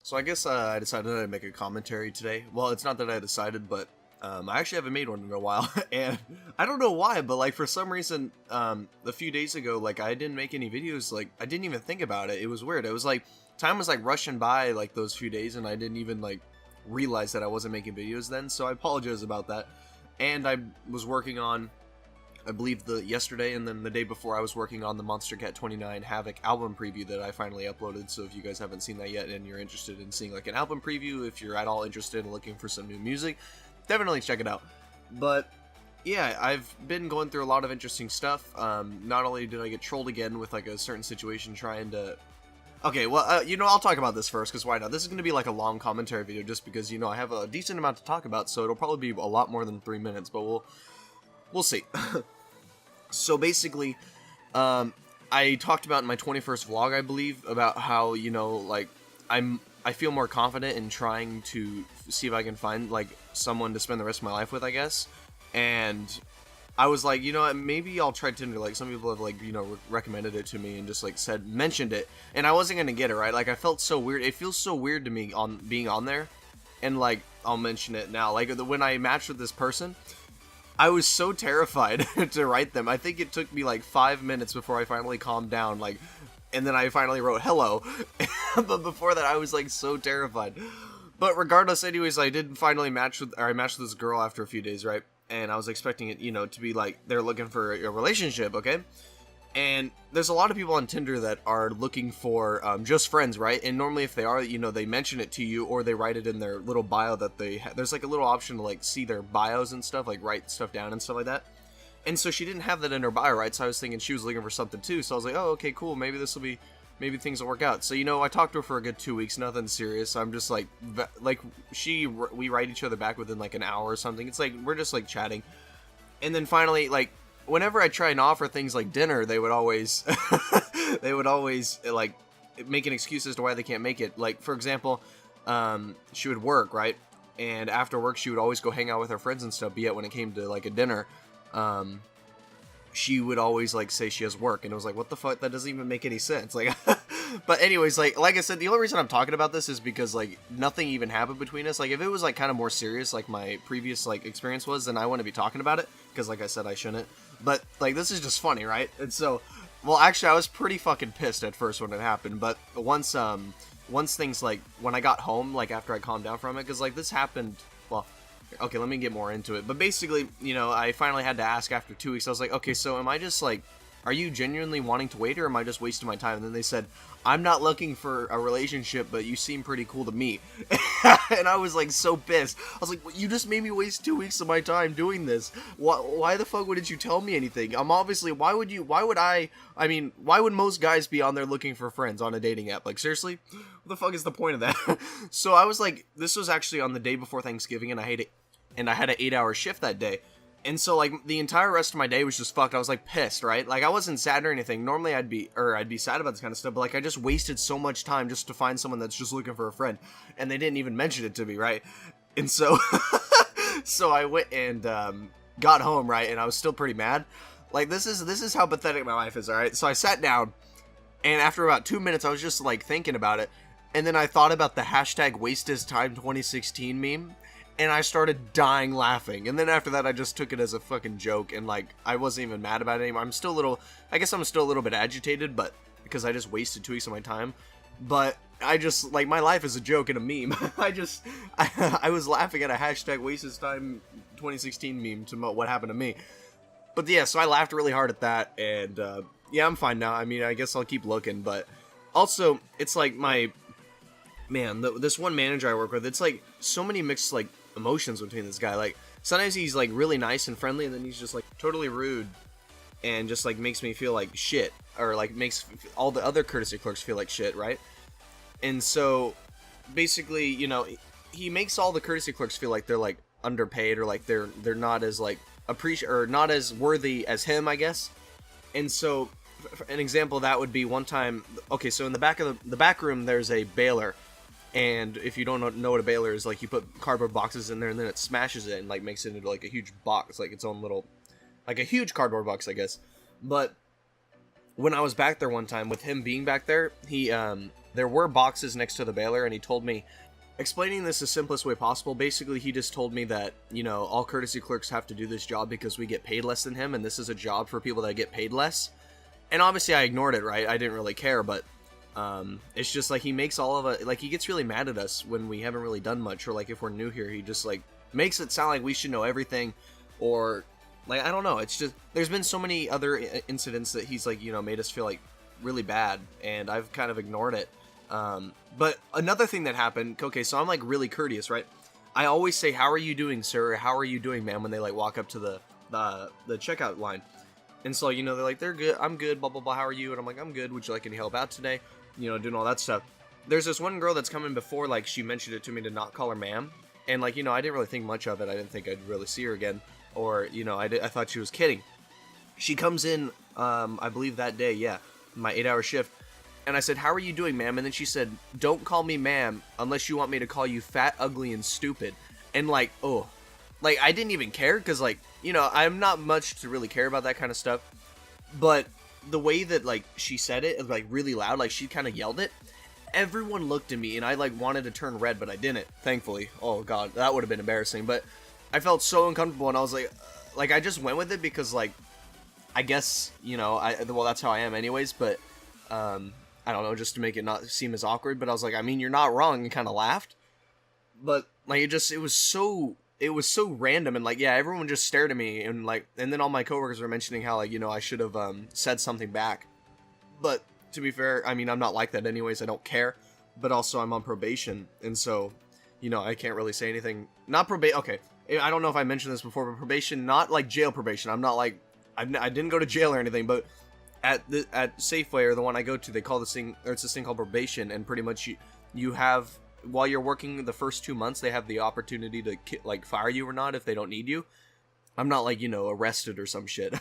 So I guess I decided to make a commentary today. Well, it's not that I decided, but I actually haven't made one in a while, and I don't know why, but like for some reason, a few days ago, like I didn't make any videos. Like I didn't even think about it. It was weird. It was like time was like rushing by like those few days, and I didn't even like realize that I wasn't making videos then. So I apologize about that. And I was working on, I believe yesterday and then the day before I was working on the Monster Cat 29 Havoc album preview that I finally uploaded. So if you guys haven't seen that yet and you're interested in seeing like an album preview, if you're at all interested in looking for some new music, definitely check it out. But yeah, I've been going through a lot of interesting stuff. Not only did I get trolled again with like a certain situation trying to... Okay, well, I'll talk about this first, because why not? This is going to be like a long commentary video just because, I have a decent amount to talk about, so it'll probably be a lot more than 3 minutes, but we'll see. So basically, I talked about in my 21st vlog, I believe, about how, like, I feel more confident in trying to see if I can find, like, someone to spend the rest of my life with, I guess. And I was like, maybe I'll try Tinder. Like, some people have, like, recommended it to me and just, like, mentioned it. And I wasn't gonna get it, right? Like, I felt so weird. It feels so weird to me being on there. And, like, I'll mention it now. Like, when I matched with this person, I was so terrified to write them. I think it took me like 5 minutes before I finally calmed down, like, and then I finally wrote hello. But before that, I was like so terrified. But regardless, anyways, I matched with this girl after a few days, right? And I was expecting it, to be like they're looking for a relationship, okay? And there's a lot of people on Tinder that are looking for just friends, right? And normally if they are, they mention it to you or they write it in their little bio that there's like a little option to like see their bios and stuff, like write stuff down and stuff like that. And so she didn't have that in her bio, right? So I was thinking she was looking for something too. So I was like, oh, okay, cool. Maybe maybe things will work out. So, I talked to her for a good 2 weeks, nothing serious. I'm just like we write each other back within like an hour or something. It's like, we're just like chatting. And then finally, like, whenever I try and offer things like dinner, they would always, like, make an excuse as to why they can't make it. Like, for example, she would work, right? And after work, she would always go hang out with her friends and stuff, yet when it came to, like, a dinner, she would always, like, say she has work, and it was like, what the fuck? That doesn't even make any sense. Like, but anyways, like I said, the only reason I'm talking about this is because, like, nothing even happened between us. Like, if it was, like, kind of more serious, like my previous, like, experience was, then I wouldn't be talking about it, because, like I said, I shouldn't. But, like, this is just funny, right? And so, well, actually, I was pretty fucking pissed at first when it happened, but once things, like, when I got home, like, after I calmed down from it, because, like, this happened, well, okay, let me get more into it. But basically, I finally had to ask after 2 weeks. I was like, okay, so am I just like, are you genuinely wanting to wait, or am I just wasting my time? And then they said, I'm not looking for a relationship, but you seem pretty cool to me. And I was like so pissed. I was like, well, you just made me waste 2 weeks of my time doing this. Why the fuck wouldn't you tell me anything? Why would most guys be on there looking for friends on a dating app? Like, seriously? What the fuck is the point of that? So I was like, this was actually on the day before Thanksgiving, and I had an 8-hour shift that day. And so, like, the entire rest of my day was just fucked. I was, like, pissed, right? Like, I wasn't sad or anything. Normally, I'd be sad about this kind of stuff. But, like, I just wasted so much time just to find someone that's just looking for a friend. And they didn't even mention it to me, right? And so, so I went and got home, right? And I was still pretty mad. Like, this is how pathetic my life is, all right? So I sat down, and after about 2 minutes, I was just, like, thinking about it. And then I thought about the hashtag #WasteHisTime2016 meme. And I started dying laughing. And then after that, I just took it as a fucking joke. And, like, I wasn't even mad about it anymore. I'm still a little bit agitated, but because I just wasted 2 weeks of my time. But I just, like, my life is a joke and a meme. I was laughing at a hashtag #WasteHisTime2016 meme to what happened to me. But yeah, so I laughed really hard at that. And, yeah, I'm fine now. I mean, I guess I'll keep looking. But also, it's like this one manager I work with, it's like so many mixed, like, emotions between this guy. Like, sometimes he's like really nice and friendly, and then he's just like totally rude and just like makes me feel like shit, or like makes all the other courtesy clerks feel like shit, right? And so basically, he makes all the courtesy clerks feel like they're like underpaid, or like they're not as like or not as worthy as him, I guess. And so an example of that would be one time, okay, so in the back room there's a baler. And if you don't know what a baler is, like, you put cardboard boxes in there, and then it smashes it and, like, makes it into, like, a huge box, like its own little, like, a huge cardboard box, I guess. But when I was back there one time, with him being back there, he there were boxes next to the baler, and he told me, explaining this the simplest way possible, basically he just told me that, you know, all courtesy clerks have to do this job because we get paid less than him, and this is a job for people that get paid less. And obviously I ignored it, right? I didn't really care, but it's just like he makes all of it, like he gets really mad at us when we haven't really done much, or like if we're new here, he just like makes it sound like we should know everything, or like, I don't know, it's just, there's been so many other incidents that he's like, you know, made us feel like really bad, and I've kind of ignored it. But another thing that happened, okay, so I'm like really courteous, right? I always say, how are you doing, sir? Or, how are you doing, ma'am? When they like walk up to the checkout line. And so, you know, they're like, they're good, I'm good, blah, blah, blah, how are you? And I'm like, I'm good, would you like any help out today? You know, doing all that stuff. There's this one girl that's coming before, like, she mentioned it to me to not call her ma'am. And, like, you know, I didn't really think much of it. I didn't think I'd really see her again. Or, you know, I thought she was kidding. She comes in, I believe that day, yeah, my 8-hour shift. And I said, how are you doing, ma'am? And then she said, don't call me ma'am unless you want me to call you fat, ugly, and stupid. And, like, oh. Like, I didn't even care, because, like, you know, I'm not much to really care about that kind of stuff. But the way that, like, she said it, like, really loud, like, she kind of yelled it. Everyone looked at me, and I, like, wanted to turn red, but I didn't, thankfully. Oh, God, that would have been embarrassing. But I felt so uncomfortable, and I was like, I just went with it because, like, I guess, you know, well, that's how I am anyways, but, I don't know, just to make it not seem as awkward. But I was like, I mean, you're not wrong, and kind of laughed. But, like, it was so random, and, like, yeah, everyone just stared at me, and, like, and then all my coworkers were mentioning how, like, you know, I should have, said something back. But, to be fair, I mean, I'm not like that anyways, I don't care. But also, I'm on probation, and so, you know, I can't really say anything. Not probation, okay, I don't know if I mentioned this before, but probation, not like jail probation. I'm not like, I didn't go to jail or anything, but at Safeway, or the one I go to, they call this thing, or it's this thing called probation, and pretty much you have, while you're working the first 2 months, they have the opportunity to, like, fire you or not if they don't need you. I'm not, like, you know, arrested or some shit.